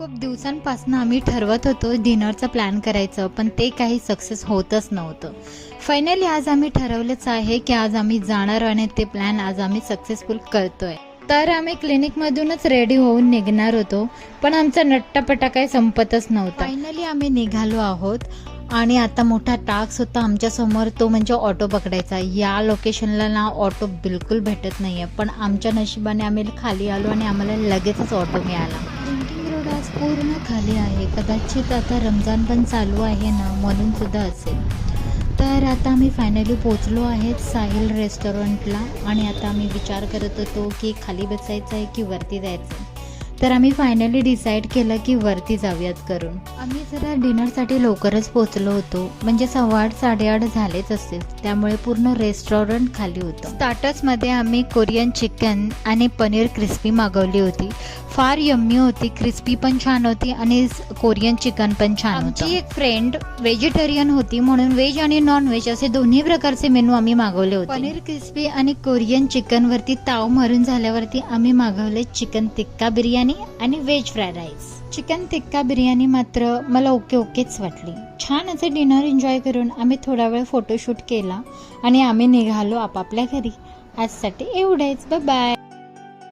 खूप दिवसांपासून आम्ही ठरवत होतो डिनरचा प्लॅन करायचं, पण ते काही सक्सेस होतच नव्हतं. फायनली आज आम्ही ठरवलंच आहे की आज आम्ही जाणार आणि ते प्लॅन आज आम्ही सक्सेसफुल करतोय. तर आम्ही क्लिनिकमधूनच रेडी होऊन निघणार होतो, पण आमचा नट्टापट्टा काही संपतच नव्हता. फायनली आम्ही निघालो आहोत आणि आता मोठा टास्क होता आमच्यासमोर, तो म्हणजे ऑटो पकडायचा. या लोकेशनला ना ऑटो बिलकुल भेटत नाही आहे, पण आमच्या नशिबाने आम्ही खाली आलो आणि आम्हाला लगेचच ऑटो मिळाला. लिंकिंग रोड आज पूर्ण खाली आहे, कदाचित आता रमजान पण चालू आहे ना, म्हणून सुद्धा असेल. तर आता आम्ही फायनली पोचलो आहेत साहिल रेस्टॉरंटला आणि आता आम्ही विचार करत होतो की खाली बसायचं आहे की वरती जायचं आहे. तर आम्ही फायनली डिसाईड केलं की वरती जाऊयात करून. आम्ही जरा डिनरसाठी लवकरच पोचलो होतो, म्हणजे 8:15 8:30 झालेच असतील, त्यामुळे पूर्ण रेस्टॉरंट खाली होतं. स्टार्टर्समध्ये आम्ही कोरियन चिकन आणि पनीर क्रिस्पी मागवली होती. फार यम्मी होती, क्रिस्पी पण छान होती आणि कोरियन चिकन पण छान होतं. आमची एक फ्रेंड व्हेजिटेरियन होती, म्हणून व्हेज आणि नॉन व्हेज असे दोन्ही प्रकारचे मेनू आम्ही मागवले होते. पनीर क्रिस्पी आणि कोरियन चिकनवरती ताव मारून झाल्यावरती आम्ही मागवले चिकन टिक्का बिर्याणी आणि व्हेज फ्राईड राईस. चिकन टिक्का बिर्याणी मात्र मला ओकेच वाटली. छान असे डिनर एन्जॉय करून आम्ही थोडा वेळ फोटोशूट केला आणि आम्ही निघालो आपापल्या घरी. आजसाठी एवढेच. Bye bye.